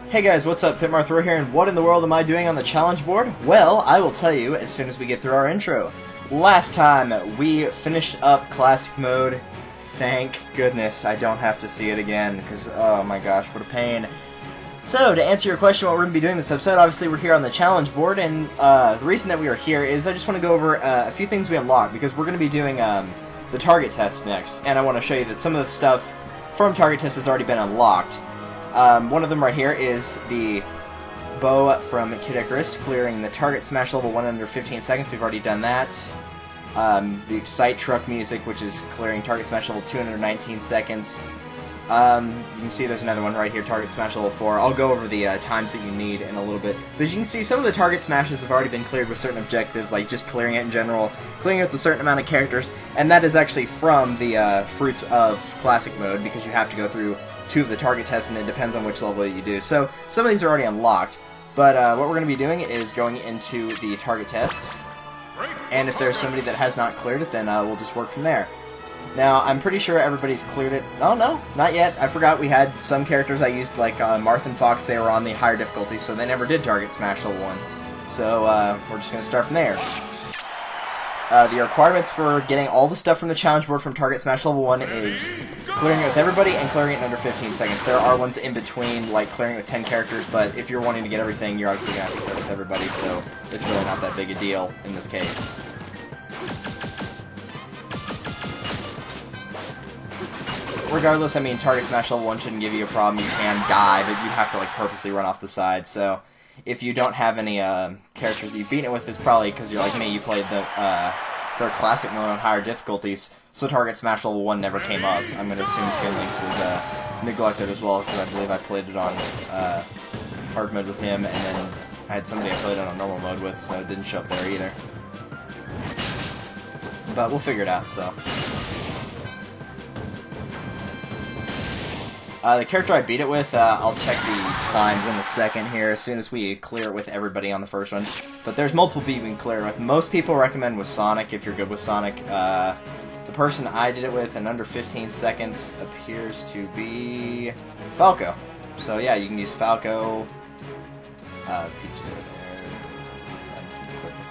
Hey guys, what's up? Pitmarthrow here, and what in the world am I doing on the challenge board? Well, I will tell you as soon as we get through our intro. Last time, we finished up Classic Mode. Thank goodness I don't have to see it again, because, oh my gosh, what a pain. So, to answer your question, what we're going to be doing this episode, obviously we're here on the challenge board, and the reason that we are here is I just want to go over a few things we unlocked, because we're going to be doing the target test next, and I want to show you that some of the stuff from target test has already been unlocked. One of them right here is the bow from Kid Icarus, clearing the target smash level 1 under 15 seconds. We've already done that. The Excite Truck music, which is clearing target smash level 2 under 19 seconds. You can see there's another one right here, target smash level 4. I'll go over the times that you need in a little bit. But as you can see, some of the target smashes have already been cleared with certain objectives, like just clearing it in general, clearing it with a certain amount of characters, and that is actually from the Fruits of Classic Mode, because you have to go through 2 of the target tests, and it depends on which level you do. So, some of these are already unlocked, but what we're going to be doing is going into the target tests, and if there's somebody that has not cleared it, then we'll just work from there. Now, I'm pretty sure everybody's cleared it. Oh, no, not yet. I forgot we had some characters I used, like Marth and Fox. They were on the higher difficulty, so they never did target smash level 1. So, we're just going to start from there. The requirements for getting all the stuff from the challenge board from target smash level 1 is clearing it with everybody and clearing it in under 15 seconds. There are ones in between, like clearing it with 10 characters, but if you're wanting to get everything, you're obviously going to have to clear it with everybody, so it's really not that big a deal in this case. Regardless, I mean, target smash level 1 shouldn't give you a problem. You can die, but you have to like purposely run off the side, so if you don't have any characters that you've beaten it with, it's probably because you're like me, you played their classic mode on higher difficulties, so target smash level 1 never came up. I'm going to assume Toon Link's was neglected as well, because I believe I played it on hard mode with him, and then I had somebody I played it on normal mode with, so it didn't show up there either. But we'll figure it out, so. The character I beat it with, I'll check the times in a second here as soon as we clear it with everybody on the first one. But there's multiple people you can clear it with. Most people recommend with Sonic, if you're good with Sonic. The person I did it with in under 15 seconds appears to be Falco. So yeah, you can use Falco. Peach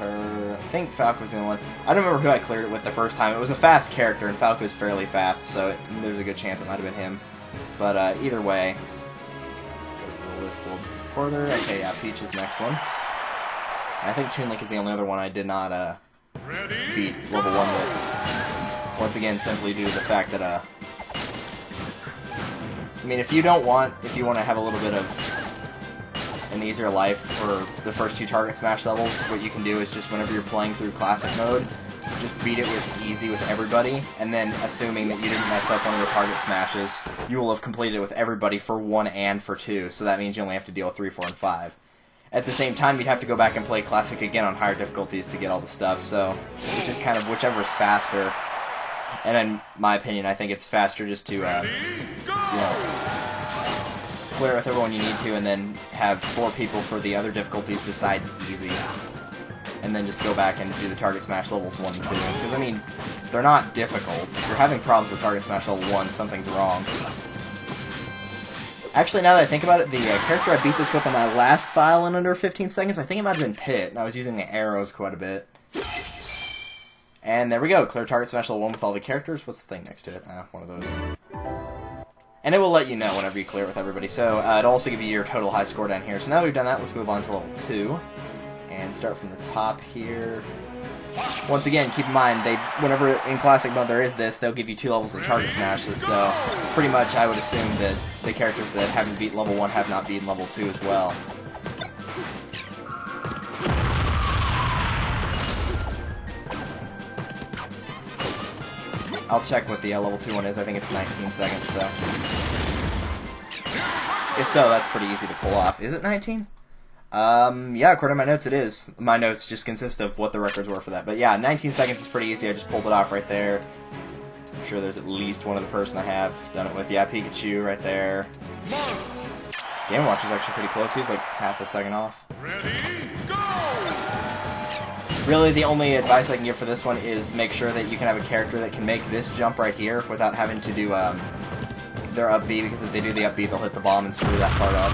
there. I think Falco's the only one. I don't remember who I cleared it with the first time. It was a fast character, and Falco's fairly fast, so there's a good chance it might have been him. But either way, go through the list a little bit further. Okay, yeah, Peach is the next one. And I think Toon Link is the only other one I did not beat level 1 with. Once again, simply due to the fact that, I mean, if you want to have a little bit of an easier life for the first 2 target smash levels, what you can do is just whenever you're playing through classic mode, just beat it with easy with everybody, and then assuming that you didn't mess up one of the target smashes, you will have completed it with everybody for 1 and for 2, so that means you only have to deal with 3, 4, and 5. At the same time, you'd have to go back and play Classic again on higher difficulties to get all the stuff, so it's just kind of whichever is faster. And in my opinion, I think it's faster just to, you know, clear it with everyone you need to, and then have 4 people for the other difficulties besides easy. And then just go back and do the target smash levels 1 and 2. Because, I mean, they're not difficult. If you're having problems with target smash level 1, something's wrong. Actually, now that I think about it, the character I beat this with on my last file in under 15 seconds, I think it might have been Pit, and I was using the arrows quite a bit. And there we go, clear target smash level 1 with all the characters. What's the thing next to it? One of those. And it will let you know whenever you clear it with everybody. So, it'll also give you your total high score down here. So now that we've done that, let's move on to level 2. And start from the top here. Once again, keep in mind, whenever in Classic Mode there is this, they'll give you 2 levels of target smashes, so pretty much I would assume that the characters that haven't beaten level 1 have not beaten level 2 as well. I'll check what the level 2 one is. I think it's 19 seconds, so. If so, that's pretty easy to pull off. Is it 19? Yeah, according to my notes it is. My notes just consist of what the records were for that. But yeah, 19 seconds is pretty easy. I just pulled it off right there. I'm sure there's at least one other person I have done it with. Yeah, Pikachu right there. Game Watch is actually pretty close. He was like half a second off. Really, the only advice I can give for this one is make sure that you can have a character that can make this jump right here without having to do their up B, because if they do the up B, they'll hit the bomb and screw that part up.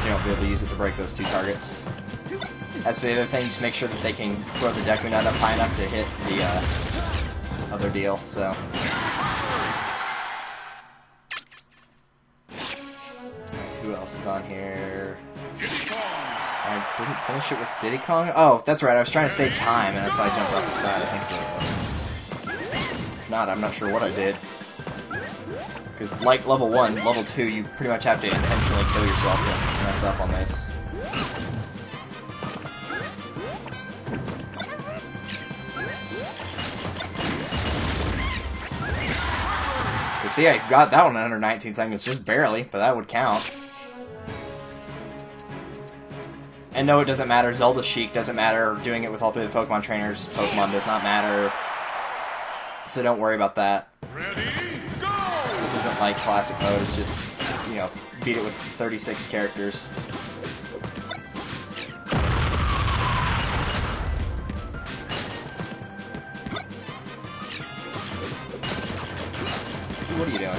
so you won't be able to use it to break those 2 targets. As for the other thing, just make sure that they can throw the Deku Nut up high enough to hit the other deal, so... Who else is on here? I didn't finish it with Diddy Kong? Oh, that's right, I was trying to save time, and so I jumped off the side, I think that's what it was. If not, I'm not sure what I did. Because, like level 1, level 2, you pretty much have to intentionally kill yourself to mess up on this. But see, I got that one in under 19 seconds, just barely, but that would count. And no, it doesn't matter. Zelda Sheik doesn't matter. Doing it with all 3 of the Pokemon trainers, Pokemon does not matter. So don't worry about that. Ready, go! This isn't like classic mode. It's just, you know, beat it with 36 characters. What are you doing?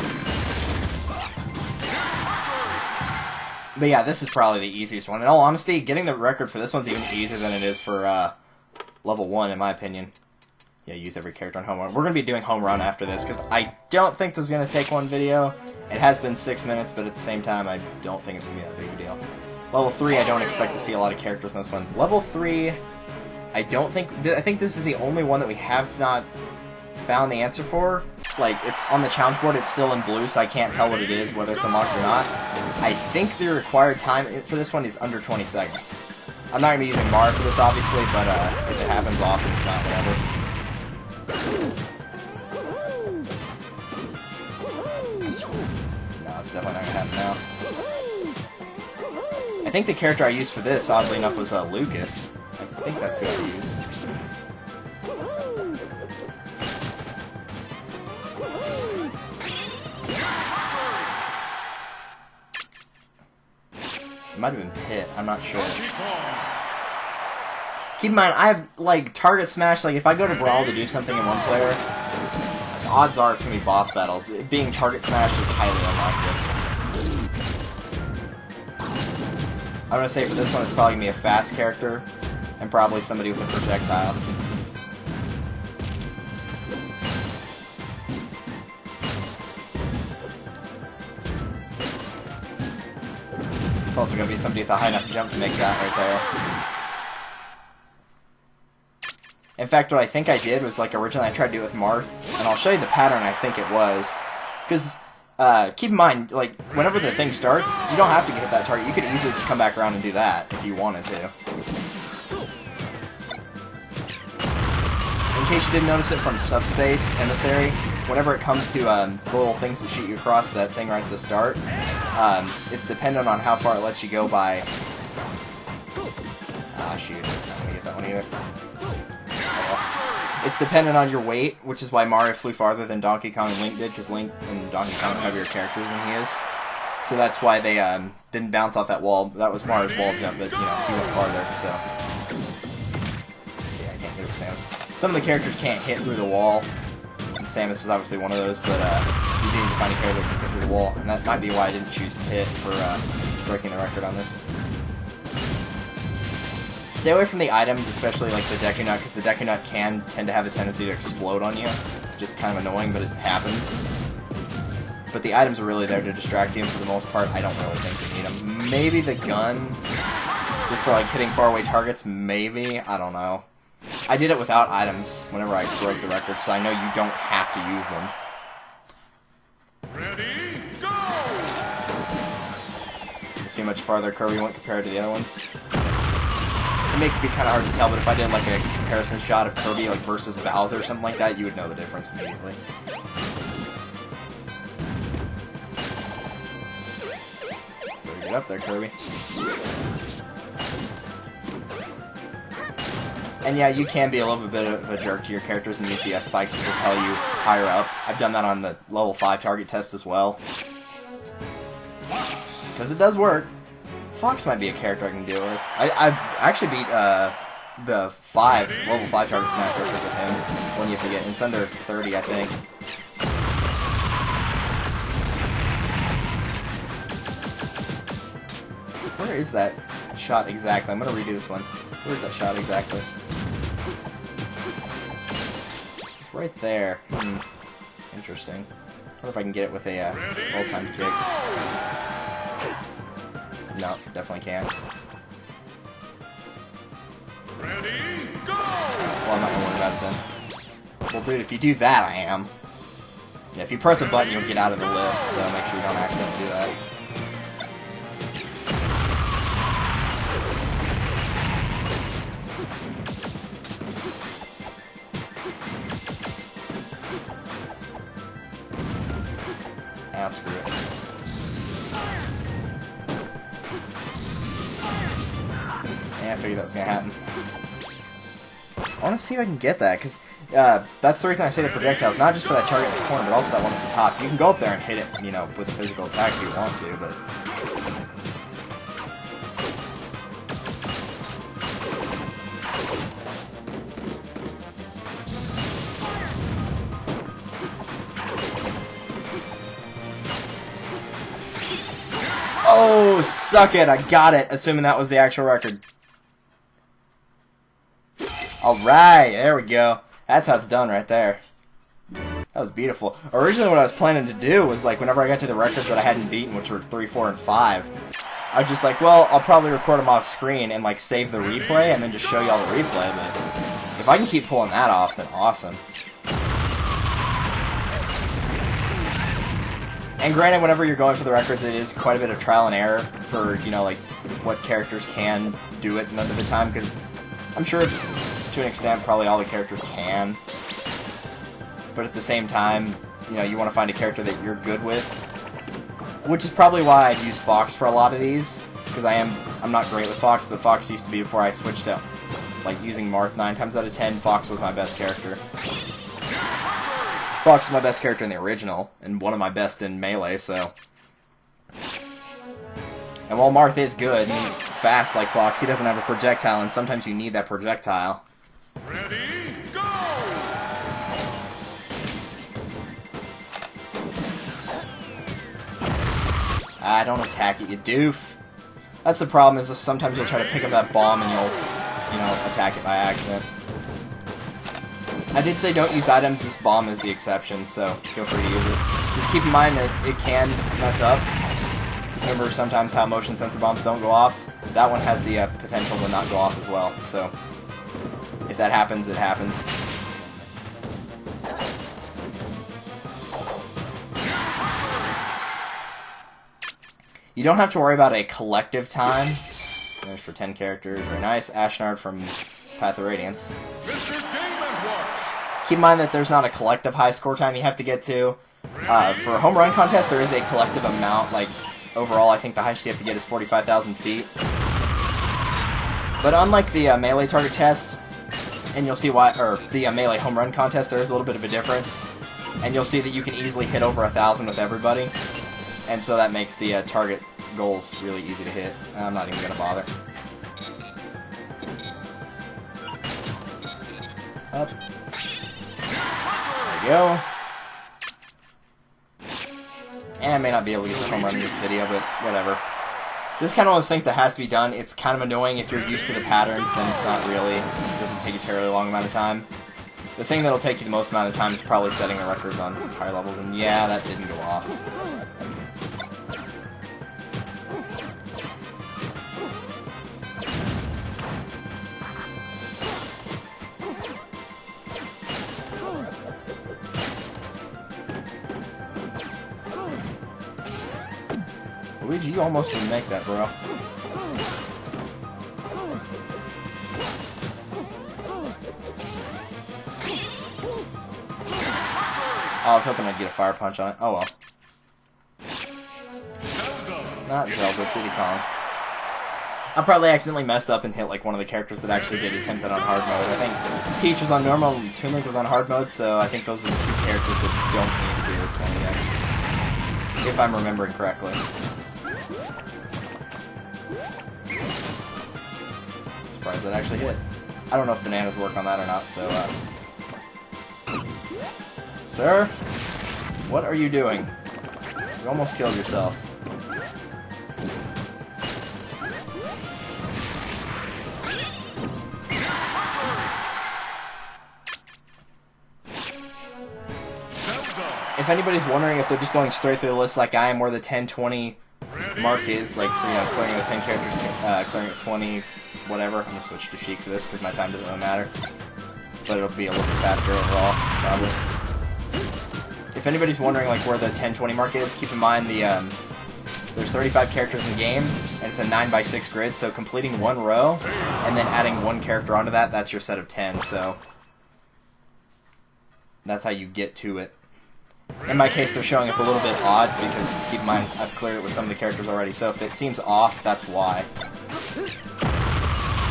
But yeah, this is probably the easiest one. In all honesty, getting the record for this one's even easier than it is for level 1, in my opinion. Yeah, use every character on home run. We're going to be doing home run after this, because I don't think this is going to take one video. It has been 6 minutes, but at the same time, I don't think it's going to be that big of a deal. Level 3, I don't expect to see a lot of characters in this one. Level 3, I think this is the only one that we have not found the answer for. Like, it's on the challenge board, it's still in blue, so I can't tell what it is, whether it's unlocked or not. I think the required time for this one is under 20 seconds. I'm not going to be using Mara for this, obviously, but if it happens, awesome. If not, whatever. No, it's definitely not going to happen now. I think the character I used for this, oddly enough, was Lucas. I think that's who I used. It might have been Pit, I'm not sure. Keep in mind, I have, like, target smash, like, if I go to Brawl to do something in one player, the odds are it's going to be boss battles. Being target smash is highly unlikely. I'm going to say for this one, it's probably going to be a fast character, and probably somebody with a projectile. It's also going to be somebody with a high enough jump to make that right there. In fact, what I think I did was, like, originally I tried to do it with Marth, and I'll show you the pattern I think it was. Because, keep in mind, like, whenever the thing starts, you don't have to hit that target. You could easily just come back around and do that if you wanted to. In case you didn't notice it from Subspace Emissary, whenever it comes to the little things that shoot you across that thing right at the start, it's dependent on how far it lets you go by... Ah, shoot. I'm not going to get that one either. It's dependent on your weight, which is why Mario flew farther than Donkey Kong and Link did, because Link and Donkey Kong are heavier characters than he is. So that's why they didn't bounce off that wall. That was Mario's wall jump, but, you know, he went farther, so... Yeah, I can't do it with Samus. Some of the characters can't hit through the wall, and Samus is obviously one of those, but you do need to find a character that can hit through the wall, and that might be why I didn't choose Pit for breaking the record on this. Stay away from the items, especially like the Deku Nut, because the Deku Nut can tend to have a tendency to explode on you. Just kind of annoying, but it happens. But the items are really there to distract you, and for the most part, I don't really think you need them. Maybe the gun, just for like hitting faraway targets, maybe? I don't know. I did it without items whenever I broke the record, so I know you don't have to use them. Ready, go! You see how much farther Kirby went compared to the other ones? It may be kind of hard to tell, but if I did like a comparison shot of Kirby like versus Bowser or something like that, you would know the difference immediately. Better get up there, Kirby. And yeah, you can be a little bit of a jerk to your characters and use the spikes to propel you higher up. I've done that on the level 5 target test as well. Because it does work. Fox might be a character I can deal with. I actually beat the level 5 target smash record with him. When you have to get, it's under 30, I think. Where is that shot exactly? I'm gonna redo this one. Where's that shot exactly? It's right there. Interesting. I wonder if I can get it with a all-time kick. No, definitely can't. Well, I'm not gonna worry about it then. Well, dude, if you do that, I am. Yeah, if you press a button, you'll get out of the lift, so make sure you don't accidentally do that. Ah, screw it. Yeah, I figured that was gonna happen. I want to see if I can get that, because that's the reason I say the projectiles, not just for that target in the corner, but also that one at the top. You can go up there and hit it, you know, with a physical attack if you want to, but... Oh, suck it! I got it! Assuming that was the actual record. Alright, there we go. That's how it's done right there. That was beautiful. Originally what I was planning to do was, like, whenever I got to the records that I hadn't beaten, which were 3, 4, and 5, I was just like, well, I'll probably record them off screen and, like, save the replay and then just show you all the replay, but if I can keep pulling that off, then awesome. And granted, whenever you're going for the records, it is quite a bit of trial and error for, you know, like, what characters can do it none of the time, because I'm sure to an extent probably all the characters can. But at the same time, you know, you want to find a character that you're good with. Which is probably why I've used Fox for a lot of these, because I'm not great with Fox, but Fox used to be before I switched to, like, using Marth 9 times out of 10, Fox was my best character. Fox is my best character in the original, and one of my best in Melee, so... And while Marth is good, and he's fast like Fox, he doesn't have a projectile, and sometimes you need that projectile. Ready, go! Ah, don't attack it, you doof. That's the problem, is that sometimes you'll try to pick up that bomb and you'll, you know, attack it by accident. I did say don't use items, this bomb is the exception, so feel free to use it. Just keep in mind that it can mess up. Remember sometimes how motion sensor bombs don't go off? That one has the potential to not go off as well, so if that happens, it happens. You don't have to worry about a collective time. There's for 10 characters. Very nice. Ashnard from Path of Radiance. Keep in mind that there's not a collective high score time you have to get to. For a home run contest, there is a collective amount. Like, overall, I think the highest you have to get is 45,000 feet. But unlike the Melee target test, and you'll see why, or the Melee home run contest, there is a little bit of a difference. And you'll see that you can easily hit over 1,000 with everybody. And so that makes the target goals really easy to hit. I'm not even going to bother. Up. There we go. And I may not be able to get the home run in this video, but whatever. This is kind of one of those things that has to be done. It's kind of annoying if you're used to the patterns, then it's not really, it doesn't take a terribly long amount of time. The thing that'll take you the most amount of time is probably setting the records on higher levels, and yeah, that didn't go off. Luigi, you almost didn't make that, bro. Oh, I was hoping I'd get a fire punch on it. Oh well. Not Zelda, Diddy Kong. I probably accidentally messed up and hit like one of the characters that actually did attempt it on hard mode. I think Peach was on normal and Toon Link was on hard mode, so I think those are the two characters that don't need to do this one yet. If I'm remembering correctly. Surprised that actually hit. I don't know if bananas work on that or not, so Sir? What are you doing? You almost killed yourself. if anybody's wondering if they're just going straight through the list like I am, where the 10-20 mark is, like for, you know, clearing with 10 characters, clearing with 20, whatever. I'm gonna switch to Sheik for this because my time doesn't really matter. But it'll be a little bit faster overall, probably. If anybody's wondering like where the 10-20 mark is, keep in mind the there's 35 characters in the game, and it's a 9x6 grid, so completing one row and then adding one character onto that, that's your set of 10, so that's how you get to it. In my case, they're showing up a little bit odd because, keep in mind, I've cleared it with some of the characters already, so if it seems off, that's why.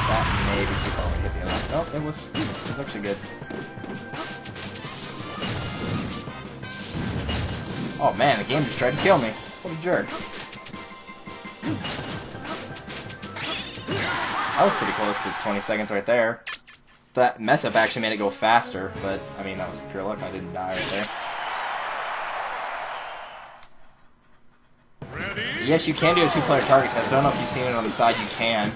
That may be too far away to hit the other one. Oh, it was actually good. Oh man, the game just tried to kill me. What a jerk. That was pretty close to 20 seconds right there. That mess-up actually made it go faster, but, I mean, that was pure luck. I didn't die right there. Yes, you can do a 2-player target test. I don't know if you've seen it on the side. You can.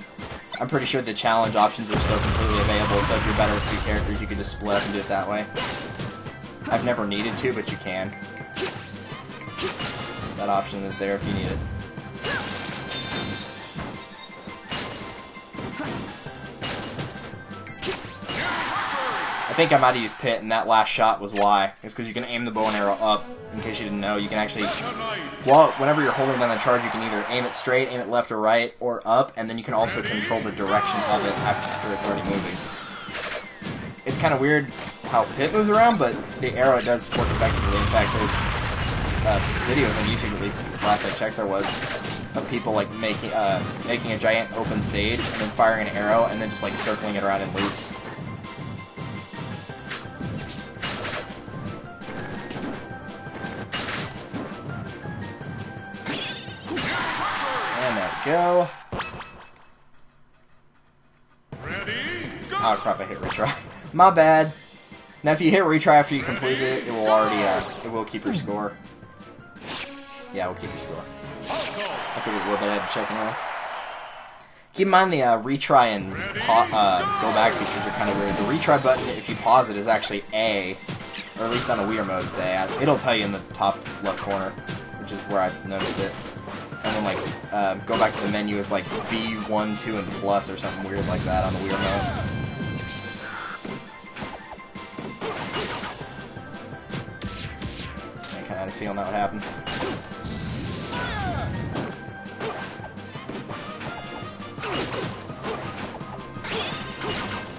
I'm pretty sure the challenge options are still completely available, so if you're better with 2 characters, you can just split up and do it that way. I've never needed to, but you can. That option is there if you need it. I think I might have used Pit, and that last shot was why. It's because you can aim the bow and arrow up. In case you didn't know, you can actually... Well, whenever you're holding down the charge, you can either aim it straight, aim it left or right, or up, and then you can also control the direction of it after it's already moving. It's kind of weird how Pit moves around, but the arrow does work effectively. In fact, there's videos on YouTube, at least last I checked, there was of people like making a giant open stage and then firing an arrow and then just like circling it around in loops. And there we go. Oh crap! I hit retry. My bad. Now, if you hit retry after you complete it, it will already it will keep your score. Yeah, we'll keep your score. I figured it would, but I had to check anyway. Keep in mind the retry and go back features are kind of weird. The retry button, if you pause it, is actually A, or at least on a Wii remote it's A. It'll tell you in the top left corner, which is where I noticed it. And then like go back to the menu is like B, 1, 2, and plus or something weird like that on the Wii remote. I kind of had a feeling that would happen.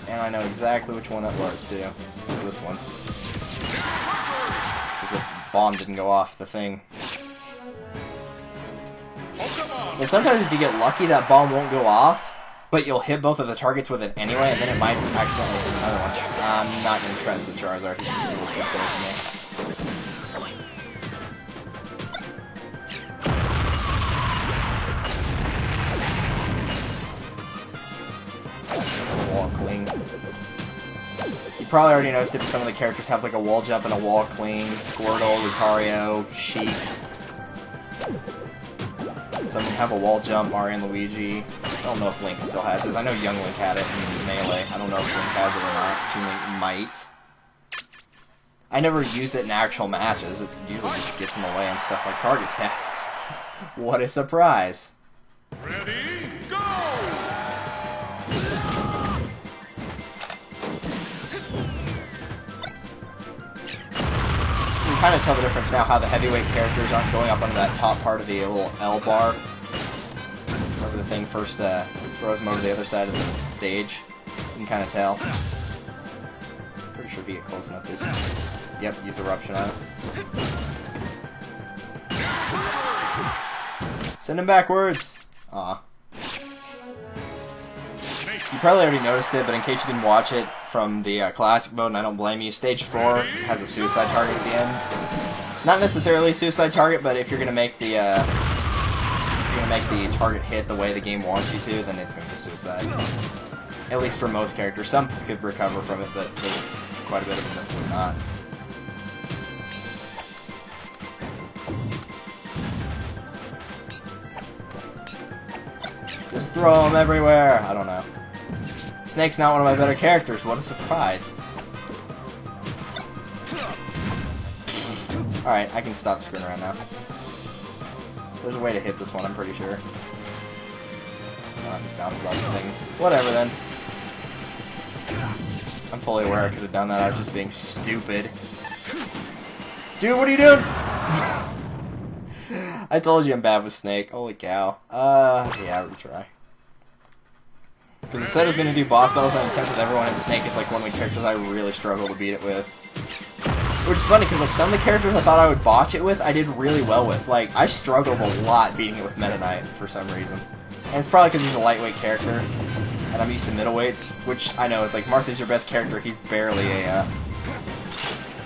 And I know exactly which one that was, too. It was this one. Because the bomb didn't go off the thing. But sometimes if you get lucky, that bomb won't go off, but you'll hit both of the targets with it anyway, and then it might accidentally hit another one. I'm not going to try this with Charizard. He's a little too slow for me. Wall cling. You probably already noticed it, but some of the characters have like a wall jump and a wall cling. Squirtle, Lucario, Sheik. Some of them have a wall jump, Mario and Luigi. I don't know if Link still has this. I know Young Link had it in Melee. I don't know if Link has it or not. Toon Link might. I never use it in actual matches. It usually just gets in the way and stuff like target tests. What a surprise. Ready, go! You can kind of tell the difference now how the heavyweight characters aren't going up onto that top part of the little L bar. Whenever the thing first throws them over the other side of the stage. You can kind of tell. Pretty sure if you get close enough, this. Yep, use Eruption on it. Send him backwards! Aw. You probably already noticed it, but in case you didn't watch it from the classic mode, and I don't blame you, Stage 4 has a suicide target at the end. Not necessarily a suicide target, but if you're gonna make the target hit the way the game wants you to, then it's gonna be suicide. At least for most characters. Some could recover from it, but there's quite a bit of them that would not. Just throw them everywhere! I don't know. Snake's not one of my better characters, what a surprise. Alright, I can stop screwing around now. There's a way to hit this one, I'm pretty sure. No, I just bounced off the things. Whatever then. I'm fully aware I could have done that, I was just being stupid. Dude, what are you doing? I told you I'm bad with Snake. Holy cow. Yeah, retry. Because it said it was going to do boss battles on intense with everyone, and Snake is like one of the characters I really struggle to beat it with. Which is funny, because like some of the characters I thought I would botch it with, I did really well with. Like, I struggled a lot beating it with Meta Knight for some reason. And it's probably because he's a lightweight character, and I'm used to middleweights, which I know, it's like, Martha's your best character, he's barely a,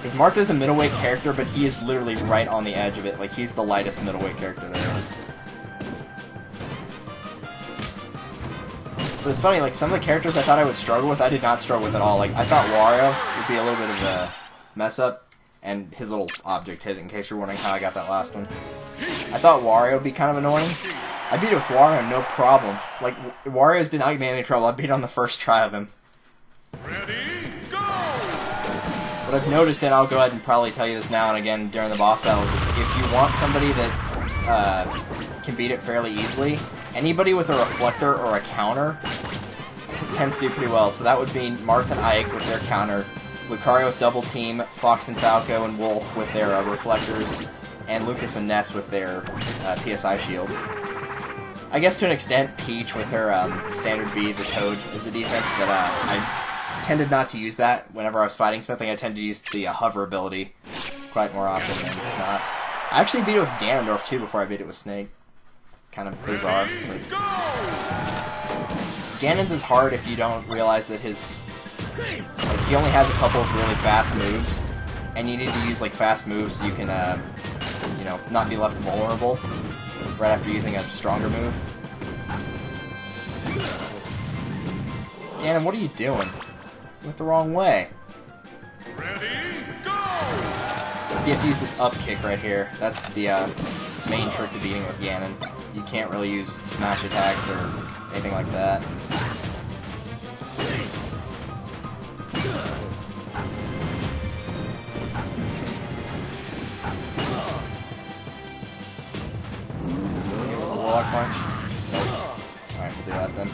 because Martha's a middleweight character, but he is literally right on the edge of it. Like, he's the lightest middleweight character there is. But it's funny, like, some of the characters I thought I would struggle with, I did not struggle with at all. Like, I thought Wario would be a little bit of a mess-up, and his little object hit it, in case you're wondering how I got that last one. I thought Wario would be kind of annoying. I beat it with Wario, no problem. Like, Wario's did not give me any trouble. I beat it on the first try of him. Ready, go! What I've noticed, and I'll go ahead and probably tell you this now and again during the boss battles, is if you want somebody that can beat it fairly easily, anybody with a reflector or a counter tends to do pretty well. So that would be Marth and Ike with their counter, Lucario with double team, Fox and Falco and Wolf with their reflectors, and Lucas and Ness with their PSI shields. I guess to an extent, Peach with her standard B, the Toad, is the defense, but I tended not to use that. Whenever I was fighting something, I tended to use the hover ability quite more often than not. I actually beat it with Ganondorf too before I beat it with Snake. Kind of bizarre. But Ganon's is hard if you don't realize that his... like, he only has a couple of really fast moves, and you need to use like fast moves so you can, you know, not be left vulnerable right after using a stronger move. Ganon, what are you doing? You went the wrong way. Ready, go! So you have to use this up kick right here. That's the main trick to beating with Ganon. You can't really use smash attacks or anything like that. Warlock punch? Nope. Alright, we'll do that then.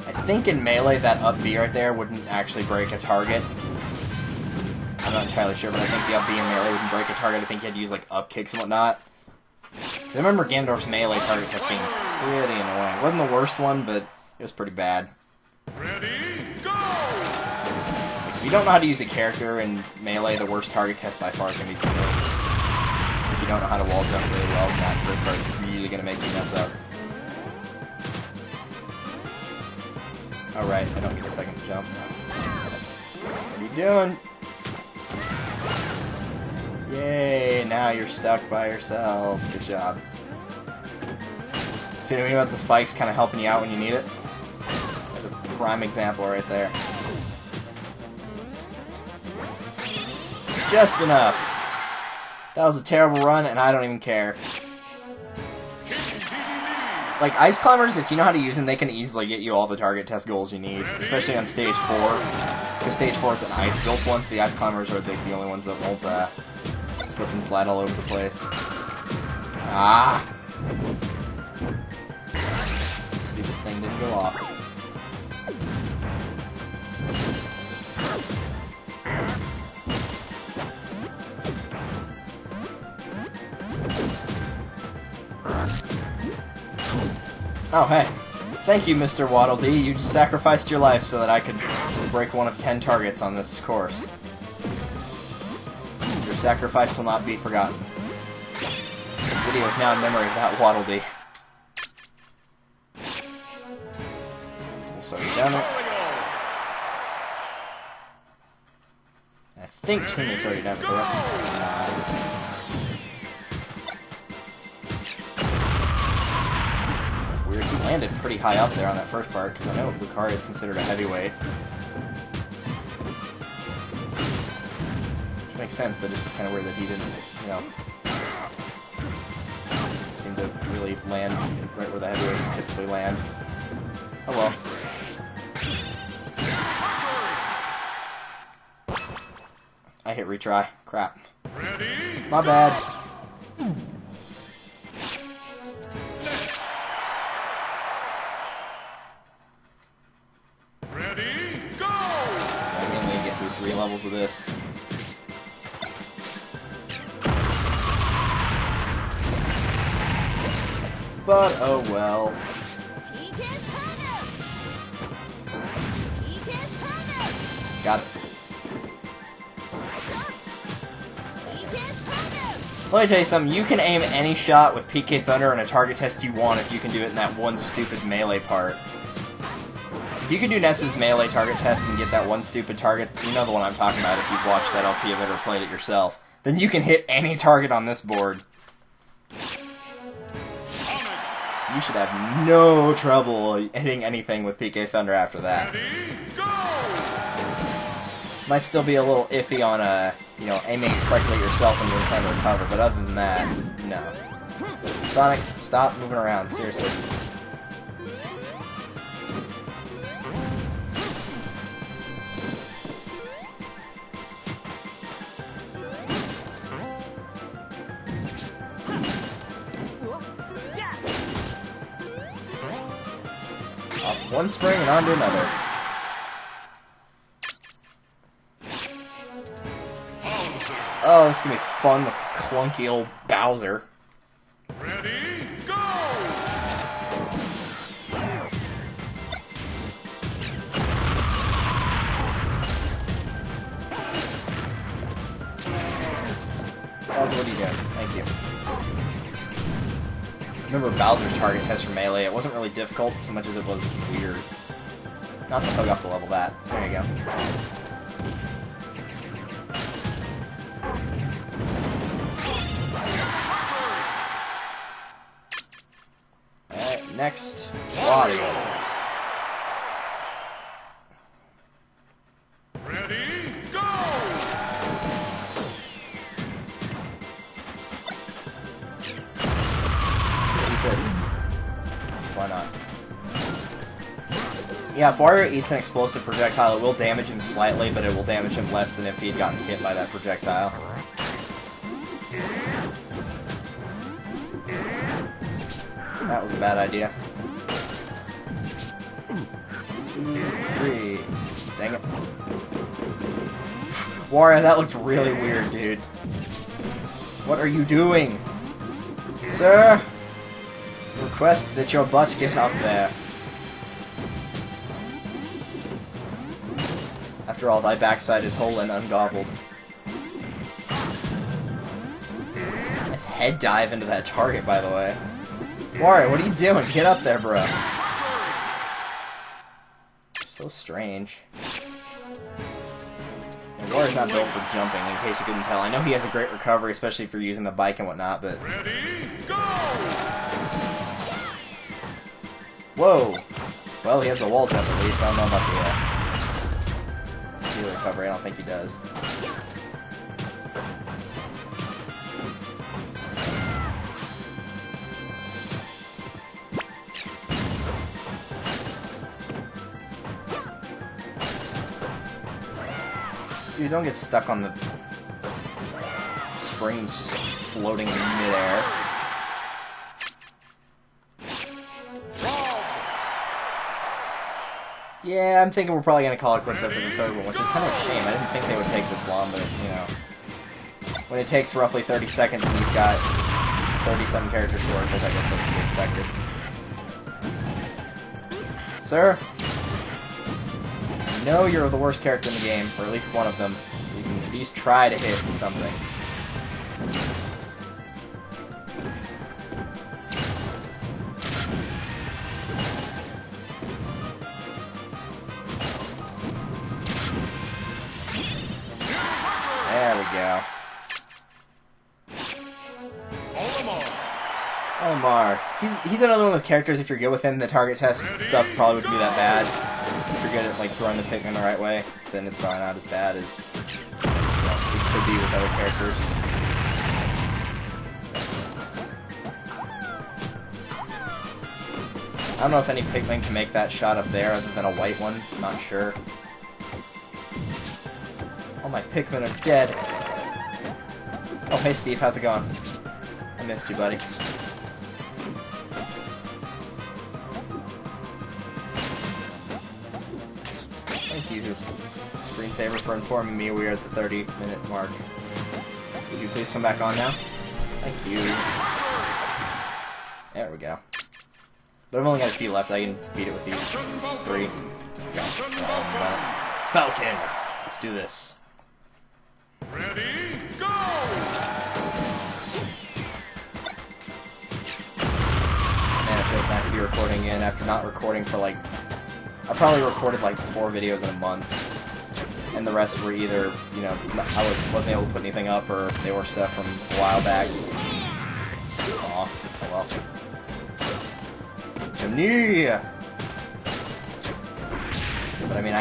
I think in Melee that up B right there wouldn't actually break a target. I'm not entirely sure, but I think the up B in Melee wouldn't break a target. I think you had to use like up kicks and whatnot. Because I remember Ganondorf's Melee target test being pretty annoying. It wasn't the worst one, but it was pretty bad. Ready, go! Like, if you don't know how to use a character in Melee, the worst target test by far is going to be teammates. If you don't know how to wall jump really well, that first part is really going to make you mess up. Alright, I don't need a second to jump. What are you doing? Yay, now you're stuck by yourself. Good job. See what I mean about the spikes kind of helping you out when you need it? That's a prime example right there. Just enough. That was a terrible run, and I don't even care. Like, Ice Climbers, if you know how to use them, they can easily get you all the target test goals you need, especially on Stage 4. Because Stage 4 is an ice-built one, so the Ice Climbers are the only ones that won't slip and slide all over the place. Ah! Stupid thing didn't go off. Oh, hey. Thank you, Mr. Waddle Dee. You just sacrificed your life so that I could break one of 10 targets on this course. Your sacrifice will not be forgotten. This video is now in memory of that Waddle Dee. We'll start down it. I think Tooney's already done, but the rest of them are not. Weird. He landed pretty high up there on that first part, because I know Lucario is considered a heavyweight. Which makes sense, but it's just kind of weird that he didn't, you know, seem to really land right where the heavyweights typically land. Oh well. I hit retry. Crap. Ready? My bad. Ready? Go! I mean, we can get through 3 levels of this. But, oh well. Got it. Let me tell you something, you can aim any shot with PK Thunder in a target test you want if you can do it in that one stupid melee part. If you can do Ness's melee target test and get that one stupid target, you know the one I'm talking about if you've watched that LP of it or played it yourself, then you can hit any target on this board. You should have no trouble hitting anything with PK Thunder after that. Ready? Go! Might still be a little iffy on, you know, aiming correctly at yourself when you're trying to recover, but other than that, no. Sonic, stop moving around, seriously. Off one spring and onto another. Oh, this is gonna be fun with clunky old Bowser. Ready? Go! Bowser, what are you doing? Thank you. Remember Bowser's target test for melee? It wasn't really difficult so much as it was weird. Not the hug off to level that. There you go. Alright, next, Wario. Ready? Go! Eat this. Why not? Yeah, if Wario eats an explosive projectile, it will damage him slightly, but it will damage him less than if he had gotten hit by that projectile. That was a bad idea. 2, 3. Dang it. Wario, that looked really weird, dude. What are you doing? Sir? Request that your butt get up there. After all, thy backside is whole and ungobbled. Nice head dive into that target, by the way. Wario, what are you doing? Get up there, bro. So strange. And Wario's not built for jumping, in case you couldn't tell. I know he has a great recovery, especially for using the bike and whatnot, but... Ready? Go! Whoa! Well, he has the wall jump at least. I don't know about the heal recovery. I don't think he does. Dude, don't get stuck on the springs just floating in midair. Yeah, I'm thinking we're probably going to call it quits after the third one, which is kind of a shame. I didn't think they would take this long, but, you know. When it takes roughly 30 seconds and you've got 30-something characters to work with, I guess that's to be expected. Sir? I know you're the worst character in the game, or at least one of them. You can at least try to hit something. There we go. Omar. He's another one of those characters, if you're good with him, the target test stuff probably wouldn't be that bad. If you're good at like throwing the Pikmin the right way, then it's probably not as bad as it could be with other characters. I don't know if any Pikmin can make that shot up there other than a white one. I'm not sure. Oh my My Pikmin are dead. Oh, hey Steve, how's it going? I missed you, buddy. Thank you, Screensaver, for informing me we are at the 30-minute mark. Would you please come back on now? Thank you. There we go. But I've only got a few left. I can beat it with these 3. Go. Falcon! Let's do this. Ready, go! Man, it feels nice to be recording again after not recording for like... I probably recorded like 4 videos in a month. And the rest were either, you know, I wasn't able to put anything up, or they were stuff from a while back. Aw, oh well. Knee! But I mean,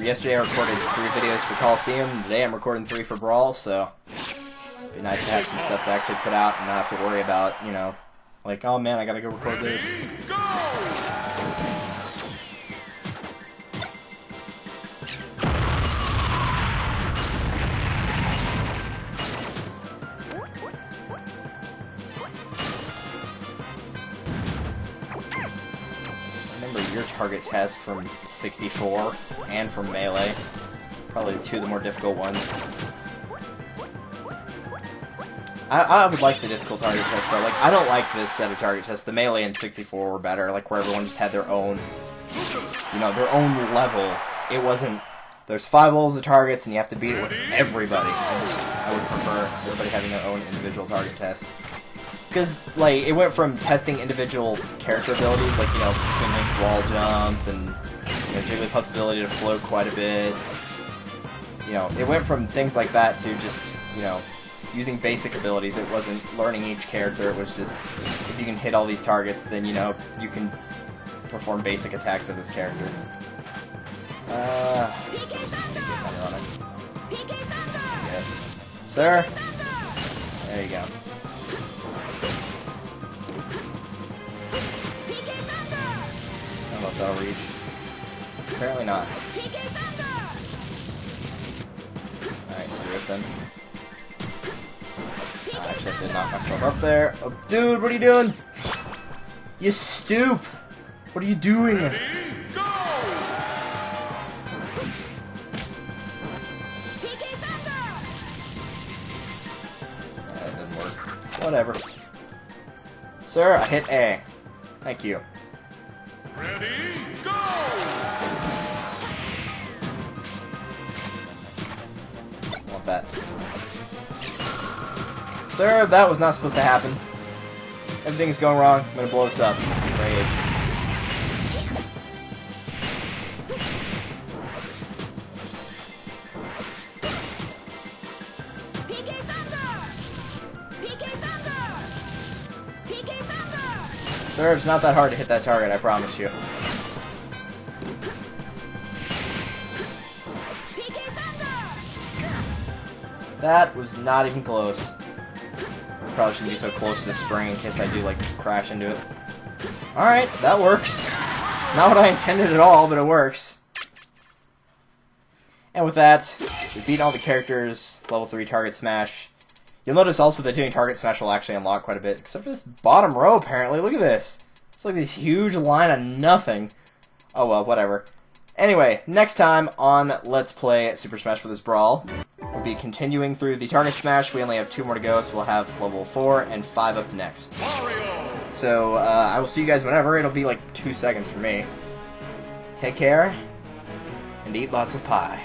yesterday I recorded 3 videos for Coliseum, today I'm recording 3 for Brawl, so it'd be nice to have some stuff to actually put out and not have to worry about, you know, like, oh man, I gotta go record this. Go! Your target test from 64 and from Melee. Probably 2 of the more difficult ones. I would like the difficult target test though. Like, I don't like this set of target tests. The Melee and 64 were better, like where everyone just had their own, you know, their own level. It wasn't, there's 5 levels of targets and you have to beat it with everybody. I would prefer everybody having their own individual target test. Because, like, it went from testing individual character abilities, like, you know, between Link's wall jump and, you know, Jigglypuff's ability to float quite a bit. You know, it went from things like that to just, you know, using basic abilities. It wasn't learning each character, it was just, if you can hit all these targets, then, you know, you can perform basic attacks with this character. Just make it kind of running. Yes. Sir? There you go. I don't know if that'll reach. Apparently not. Alright, screw it then. Actually, I did knock myself up there. Oh, dude, what are you doing? You stoop! What are you doing? Ready, go! That didn't work. Whatever. Sir, I hit A. Thank you. Ready, go! Want that. Sir, that was not supposed to happen. Everything's going wrong. I'm gonna blow this up. Rage. Sir, it's not that hard to hit that target, I promise you. That was not even close. Probably shouldn't be so close to the spring in case I do, like, crash into it. Alright, that works. Not what I intended at all, but it works. And with that, we've beaten all the characters, level 3 target smash. You'll notice also that doing target smash will actually unlock quite a bit, except for this bottom row, apparently. Look at this. It's like this huge line of nothing. Oh well, whatever. Anyway, next time on Let's Play Super Smash Bros. Brawl, we'll be continuing through the target smash. We only have 2 more to go, so we'll have level 4 and 5 up next. So, I will see you guys whenever. It'll be like 2 seconds for me. Take care, and eat lots of pie.